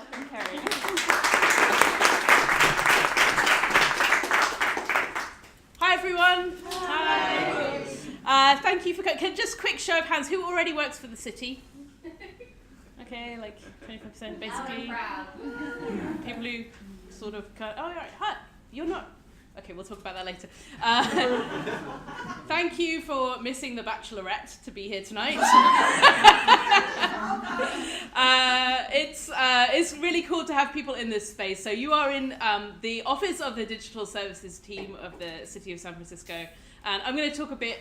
Welcome, Carrie. Hi, everyone. Hi. Thank you for coming. Just quick show of hands. Who already works for the city? Okay, like 25% basically. People who sort of, oh, right. Hi. You're not. Okay, we'll talk about that later. Thank you for missing the Bachelorette to be here tonight. It's really cool to have people in this space. So you are in the office of the digital services team of the City of San Francisco. And I'm going to talk a bit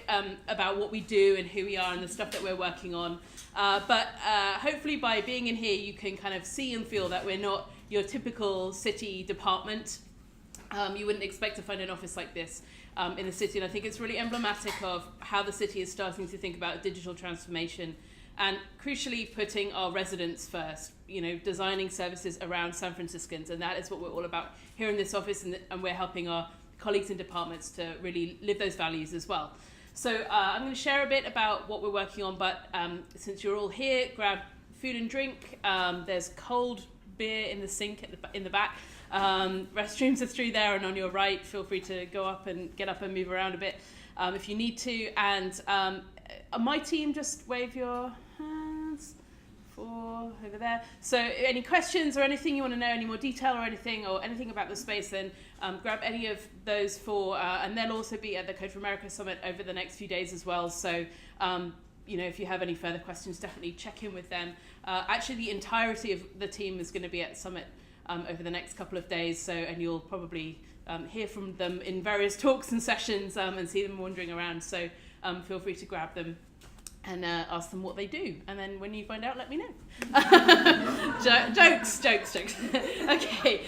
about what we do and who we are and the stuff that we're working on. But hopefully by being in here, you can kind of see and feel that we're not your typical city department. You wouldn't expect to find an office like this in the city, and I think it's really emblematic of how the city is starting to think about digital transformation and crucially putting our residents first, designing services around San Franciscans, and that is what we're all about here in this office, and we're helping our colleagues in departments to really live those values as well. So I'm going to share a bit about what we're working on, but since you're all here, grab food and drink. There's cold beer in the sink in the back. Restrooms are through there and on your right. Feel free to get up and move around a bit if you need to. And my team, just wave your hands for over there. So any questions or anything you want to know, any more detail or anything about the space, then grab any of those four. And they'll also be at the Code for America Summit over the next few days as well. So if you have any further questions, definitely check in with them. Actually, the entirety of the team is going to be at Summit over the next couple of days, and you'll probably hear from them in various talks and sessions and see them wandering around. So feel free to grab them and ask them what they do. And then when you find out, let me know. Jokes. Okay.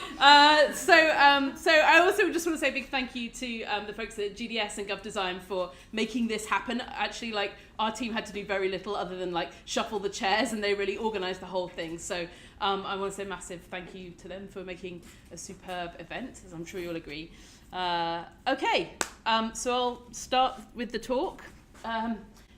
So I also just want to say a big thank you to the folks at GDS and Gov Design for making this happen. Actually, our team had to do very little other than shuffle the chairs, and they really organised the whole thing. So I want to say a massive thank you to them for making a superb event, as I'm sure you'll agree. Okay. So I'll start with the talk.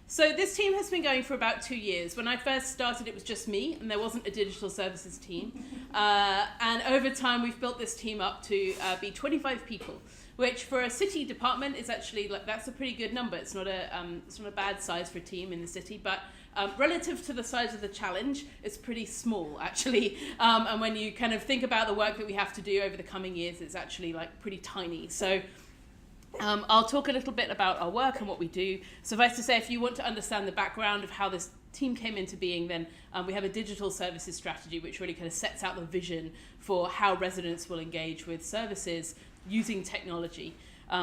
So this team has been going for about 2 years. When I first started, it was just me, and there wasn't a digital services team. And over time, we've built this team up to be 25 people, which for a city department is actually that's a pretty good number. It's not a bad size for a team in the city, but relative to the size of the challenge, it's pretty small actually. And when you kind of think about the work that we have to do over the coming years, it's actually pretty tiny. So. I'll talk a little bit about our work and what we do. Suffice to say, if you want to understand the background of how this team came into being, then we have a digital services strategy which really kind of sets out the vision for how residents will engage with services using technology.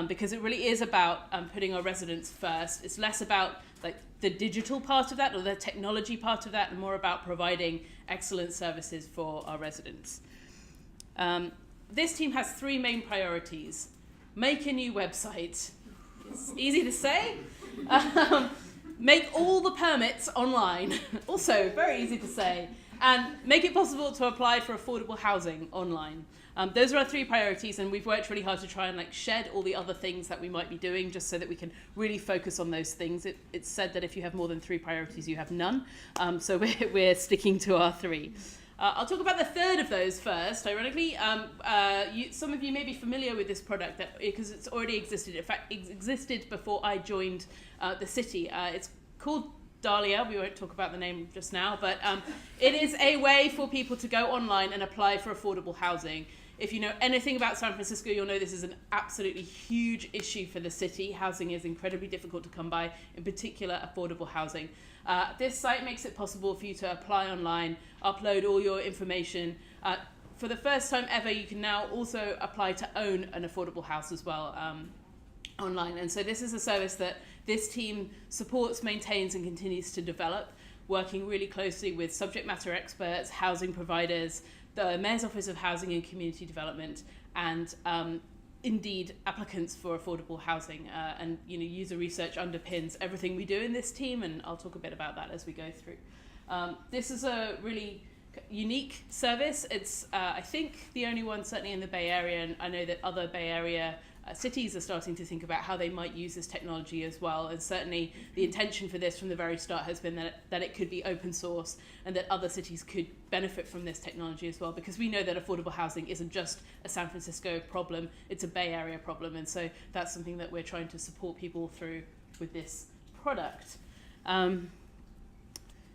Because it really is about putting our residents first. It's less about the digital part of that or the technology part of that, and more about providing excellent services for our residents. This team has 3 main priorities. Make a new website. It's easy to say. Make all the permits online. Also, very easy to say. And make it possible to apply for affordable housing online. Those are our 3 priorities, and we've worked really hard to try and shed all the other things that we might be doing just so that we can really focus on those things. It's said that if you have more than 3 priorities, you have none. So we're sticking to our 3. I'll talk about the third of those first, ironically. Some of you may be familiar with this product because it's already existed. In fact, it existed before I joined the city. It's called Dahlia. We won't talk about the name just now, but it is a way for people to go online and apply for affordable housing. If you know anything about San Francisco, you'll know this is an absolutely huge issue for the city. Housing is incredibly difficult to come by, in particular affordable housing. This site makes it possible for you to apply online, upload all your information. For the first time ever, you can now also apply to own an affordable house as well online. And so this is a service that this team supports, maintains, and continues to develop, working really closely with subject matter experts, housing providers, the Mayor's Office of Housing and Community Development, and indeed applicants for affordable housing. And user research underpins everything we do in this team, and I'll talk a bit about that as we go through. This is a really unique service. It's I think the only one certainly in the Bay Area, and I know that other Bay Area cities are starting to think about how they might use this technology as well. And certainly the intention for this from the very start has been that it could be open source and that other cities could benefit from this technology as well, because we know that affordable housing isn't just a San Francisco problem, it's a Bay Area problem. And so that's something that we're trying to support people through with this product.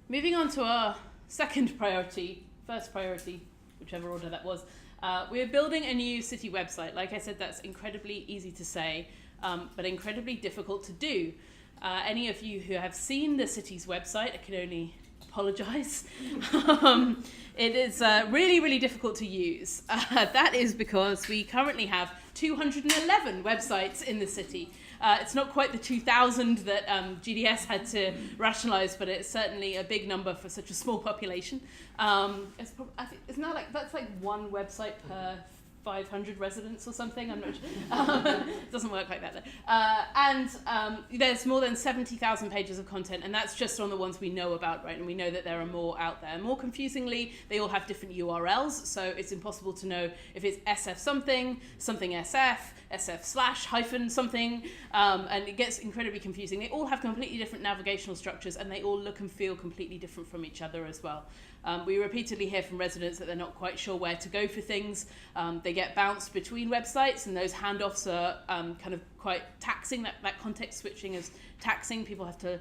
Moving on to our first priority, whichever order that was. We're building a new city website. Like I said, that's incredibly easy to say, but incredibly difficult to do. Any of you who have seen the city's website, I can only apologize. It is really, really difficult to use. That is because we currently have 211 websites in the city. It's not quite the 2,000 that GDS had to rationalize, but it's certainly a big number for such a small population. It's not like that's like one website per 500 residents or something. I'm not sure. It doesn't work like that though. And there's more than 70,000 pages of content, and that's just on the ones we know about, right? And we know that there are more out there. More confusingly, they all have different URLs, so it's impossible to know if it's SF something, something SF, SF/ something, and it gets incredibly confusing. They all have completely different navigational structures, and they all look and feel completely different from each other as well. We repeatedly hear from residents that they're not quite sure where to go for things. They get bounced between websites, and those handoffs are kind of quite taxing. That context switching is taxing. People have to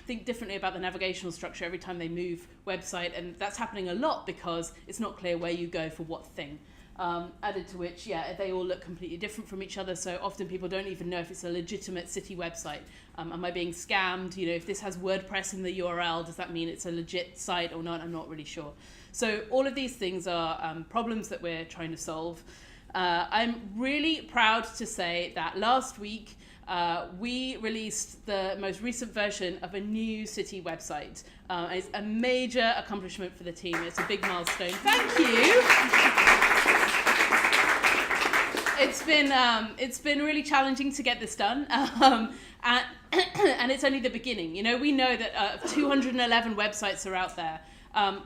think differently about the navigational structure every time they move website, and that's happening a lot because it's not clear where you go for what thing. Added to which, they all look completely different from each other, so often people don't even know if it's a legitimate city website. Am I being scammed? You know, if this has WordPress in the URL, does that mean it's a legit site or not? I'm not really sure. So all of these things are problems that we're trying to solve. I'm really proud to say that last week we released the most recent version of a new city website. It's a major accomplishment for the team. It's a big milestone. Thank you. It's been really challenging to get this done, and it's only the beginning. You know, we know that 211 websites are out there.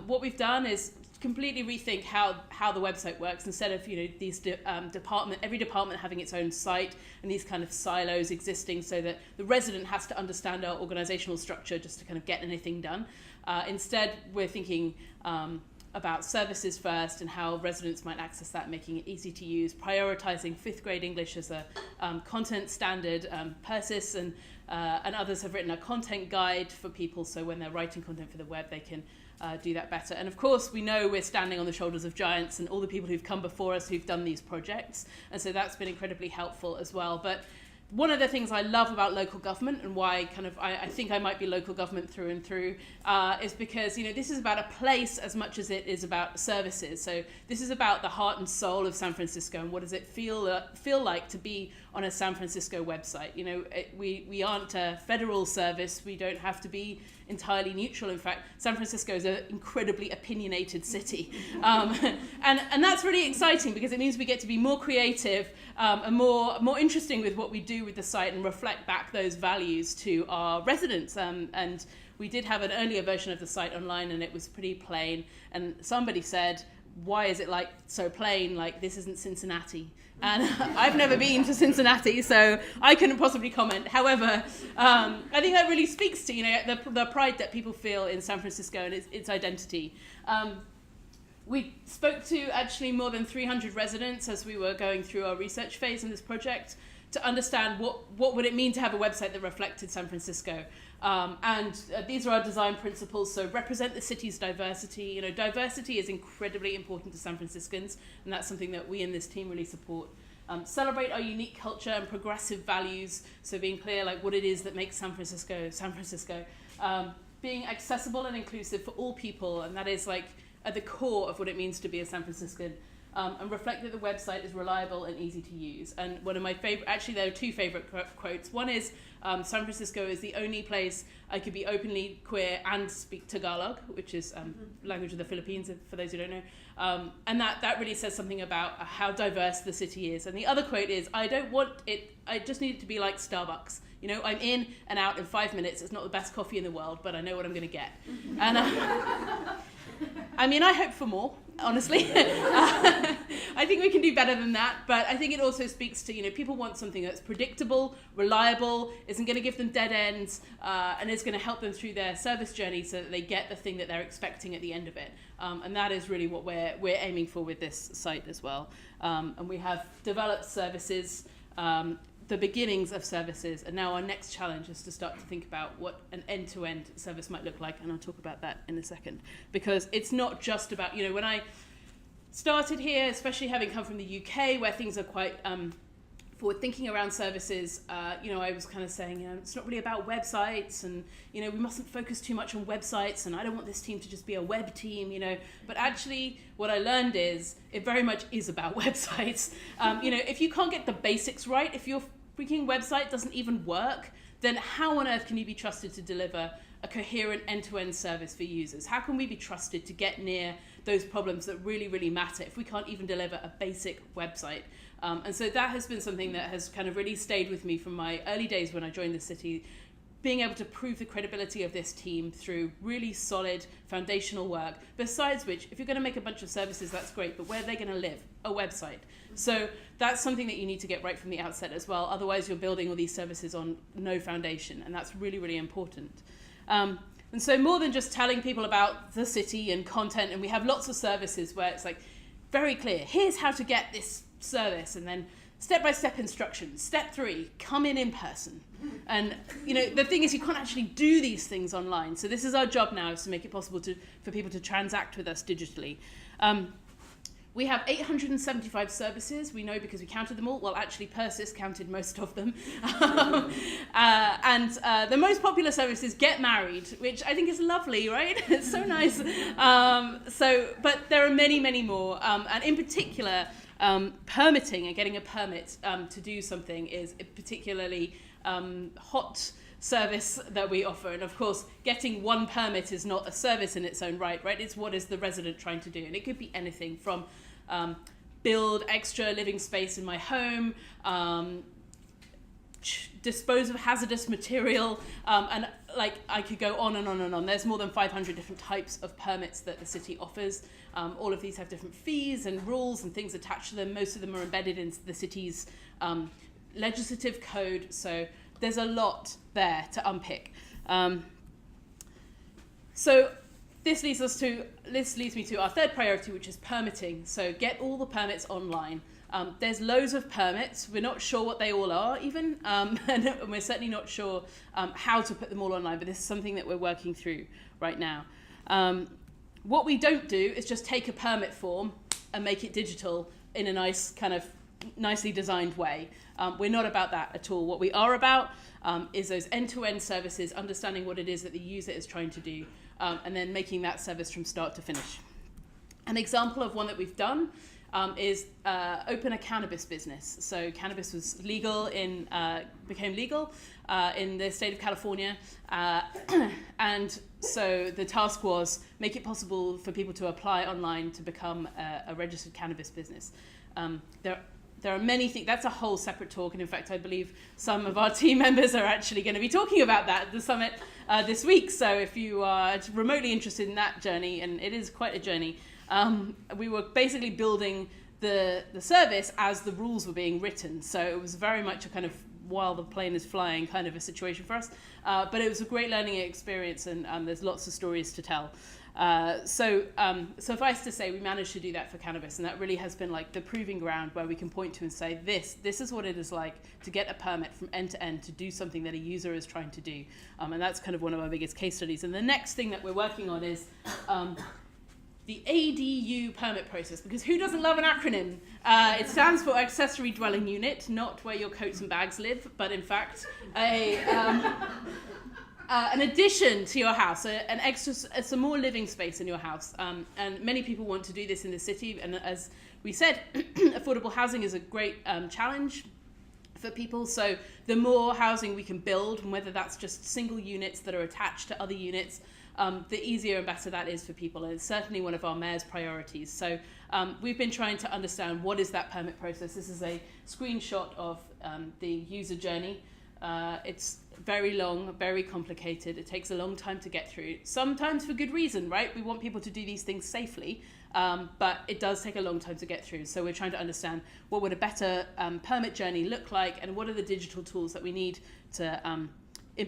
What we've done is completely rethink how the website works. Instead of these every department having its own site and these kind of silos existing, so that the resident has to understand our organizational structure just to kind of get anything done. Instead, we're thinking about services first and how residents might access that, making it easy to use, prioritizing 5th grade English as a content standard. Persis and others have written a content guide for people, so when they're writing content for the web, they can do that better. And of course, we know we're standing on the shoulders of giants and all the people who've come before us who've done these projects, and so that's been incredibly helpful as well. But one of the things I love about local government, and why I think I might be local government through and through, is because this is about a place as much as it is about services. So this is about the heart and soul of San Francisco, and what does it feel like to be on a San Francisco website. We aren't a federal service. We don't have to be entirely neutral. In fact, San Francisco is an incredibly opinionated city, and that's really exciting because it means we get to be more creative and more interesting with what we do with the site and reflect back those values to our residents. And we did have an earlier version of the site online, and it was pretty plain. And somebody said, "Why is it so plain? Like, this isn't Cincinnati." And I've never been to Cincinnati, so I couldn't possibly comment. However, I think that really speaks to the pride that people feel in San Francisco and its identity. We spoke to actually more than 300 residents as we were going through our research phase in this project to understand what would it mean to have a website that reflected San Francisco. And these are our design principles. So represent the city's diversity. Diversity is incredibly important to San Franciscans, and that's something that we in this team really support. Celebrate our unique culture and progressive values. So being clear, what it is that makes San Francisco, San Francisco. Being accessible and inclusive for all people, and that is at the core of what it means to be a San Franciscan. And reflect that the website is reliable and easy to use. And one of my favorite, actually there are two favorite quotes. One is San Francisco is the only place I could be openly queer and speak Tagalog, which is language of the Philippines, for those who don't know. And that really says something about how diverse the city is. And the other quote is, I just need it to be like Starbucks. You know, I'm in and out in 5 minutes. It's not the best coffee in the world, but I know what I'm going to get. And I mean, I hope for more, honestly. I think we can do better than that, but I think it also speaks to, you know, people want something that's predictable, reliable, isn't going to give them dead ends, and is going to help them through their service journey so that they get the thing that they're expecting at the end of it. And that is really what we're aiming for with this site as well. And we have developed services, the beginnings of services, and now our next challenge is to start to think about what an end-to-end service might look like, and I'll talk about that in a second, because it's not just about, you know, when I started here, especially having come from the UK where things are quite forward thinking around services, you know, I was kind of saying, you know, it's not really about websites, and, you know, we mustn't focus too much on websites, and I don't want this team to just be a web team, you know, but actually what I learned is it very much is about websites. You know, if you can't get the basics right, if your freaking website doesn't even work, then how on earth can you be trusted to deliver a coherent end-to-end service for users? How can we be trusted to get near those problems that really, really matter if we can't even deliver a basic website? And so that has been something that has kind of really stayed with me from my early days when I joined the city, being able to prove the credibility of this team through really solid foundational work, besides which, if you're going to make a bunch of services, that's great, but where are they going to live? A website. So that's something that you need to get right from the outset as well. Otherwise, you're building all these services on no foundation, and that's really, really important. And so more than just telling people about the city and content, and we have lots of services where it's like very clear, here's how to get this service, and then step-by-step instructions. Step 3, come in person. And, you know, the thing is you can't actually do these things online. So this is our job now, is to make it possible for people to transact with us digitally. We have 875 services. We know because we counted them all. Well, actually, Persis counted most of them. And the most popular service is Get Married, which I think is lovely, right? It's so nice. But there are many, many more. And in particular, permitting and getting a permit to do something is a particularly hot service that we offer. And of course, getting one permit is not a service in its own right? It's what is the resident trying to do. And it could be anything from build extra living space in my home, dispose of hazardous material, and like I could go on and on and on. There's more than 500 different types of permits that the city offers. All of these have different fees and rules and things attached to them. Most of them are embedded in the city's legislative code, so there's a lot there to unpick. So this leads me to our third priority, which is permitting. So get all the permits online. There's loads of permits. We're not sure what they all are even, and we're certainly not sure how to put them all online, but this is something that we're working through right now. What we don't do is just take a permit form and make it digital in a nice kind of nicely designed way. We're not about that at all. What we are about is those end-to-end services, understanding what it is that the user is trying to do, and then making that service from start to finish. An example of one that we've done is open a cannabis business. So cannabis was became legal in the state of California, and so the task was make it possible for people to apply online to become a registered cannabis business. There are many things. That's a whole separate talk, and in fact, I believe some of our team members are actually going to be talking about that at the summit this week. So if you are remotely interested in that journey, and it is quite a journey, we were basically building the service as the rules were being written. So it was very much a kind of while the plane is flying kind of a situation for us. But it was a great learning experience, and there's lots of stories to tell. So suffice to say, we managed to do that for cannabis, and that really has been like the proving ground where we can point to and say, this is what it is like to get a permit from end to end to do something that a user is trying to do. And that's kind of one of our biggest case studies. And the next thing that we're working on is the ADU permit process, because who doesn't love an acronym? It stands for Accessory Dwelling Unit, not where your coats and bags live, but in fact an addition to your house, an extra, some more living space in your house. And many people want to do this in the city. And as we said, affordable housing is a great challenge. for people. So the more housing we can build, and whether that's just single units that are attached to other units, the easier and better that is for people. And it's certainly one of our mayor's priorities. So we've been trying to understand what is that permit process. This is a screenshot of the user journey. It's very long, very complicated. It takes a long time to get through, sometimes for good reason, right? We want people to do these things safely, but it does take a long time to get through. So we're trying to understand what would a better permit journey look like, and what are the digital tools that we need to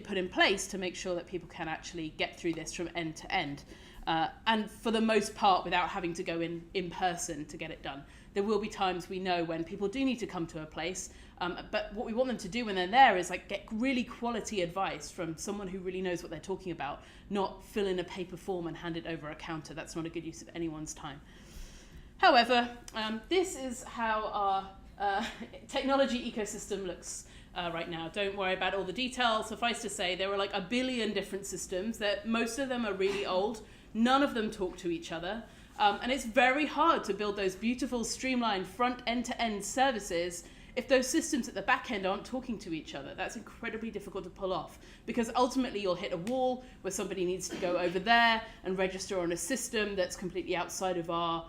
put in place to make sure that people can actually get through this from end to end. And for the most part, without having to go in person to get it done. There will be times we know when people do need to come to a place, but what we want them to do when they're there is like get really quality advice from someone who really knows what they're talking about, not fill in a paper form and hand it over a counter. That's not a good use of anyone's time. However, this is how our technology ecosystem looks right now. Don't worry about all the details. Suffice to say, there are like 1 billion different systems that most of them are really old. None of them talk to each other. And it's very hard to build those beautiful, streamlined front end-to-end services if those systems at the back end aren't talking to each other. That's incredibly difficult to pull off, because ultimately you'll hit a wall where somebody needs to go over there and register on a system that's completely outside of our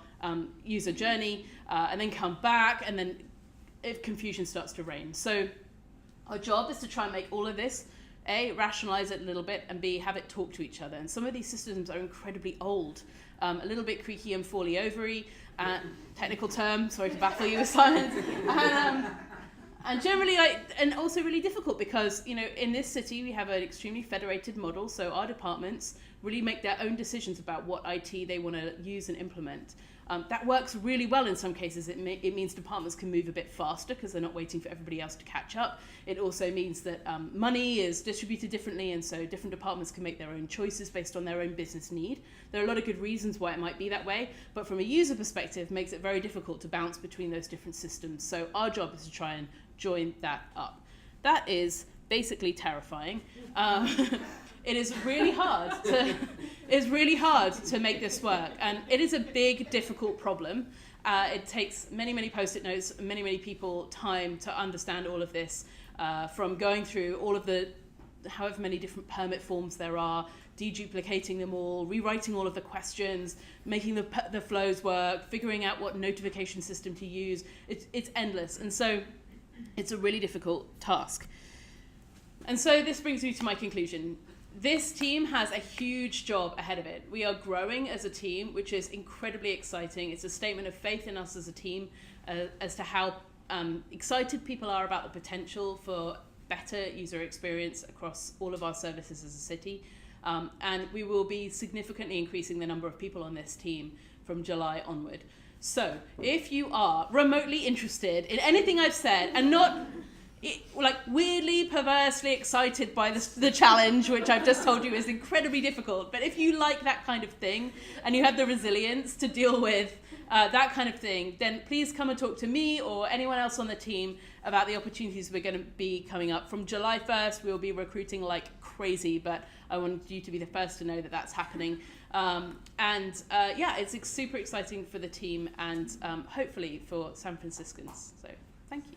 user journey, and then come back, and then if confusion starts to reign. So our job is to try and make all of this, A, rationalize it a little bit, and B, have it talk to each other. And some of these systems are incredibly old, a little bit creaky and fally overy, technical term, sorry to baffle you with silence, and generally, and also really difficult because, you know, in this city we have an extremely federated model, so our departments really make their own decisions about what IT they want to use and implement. That works really well in some cases. It means departments can move a bit faster because they're not waiting for everybody else to catch up. It also means that money is distributed differently, and so different departments can make their own choices based on their own business need. There are a lot of good reasons why it might be that way, but from a user perspective, it makes it very difficult to bounce between those different systems. So our job is to try and join that up. That is basically terrifying. It is really hard to make this work, and it is a big, difficult problem. It takes many Post-it notes, many people time to understand all of this, from going through all of the however many different permit forms there are, deduplicating them all, rewriting all of the questions, making the flows work, figuring out what notification system to use. It's endless, and so it's a really difficult task. And so this brings me to my conclusion. This team has a huge job ahead of it. We are growing as a team, which is incredibly exciting. It's a statement of faith in us as a team, as to how excited people are about the potential for better user experience across all of our services as a city. And we will be significantly increasing the number of people on this team from July onward. So if you are remotely interested in anything I've said and not weirdly, perversely excited by the challenge, which I've just told you is incredibly difficult, but if you like that kind of thing and you have the resilience to deal with that kind of thing, then please come and talk to me or anyone else on the team about the opportunities we're going to be coming up. From July 1st, we'll be recruiting like crazy, but I want you to be the first to know that that's happening. Yeah, it's super exciting for the team and hopefully for San Franciscans. So thank you.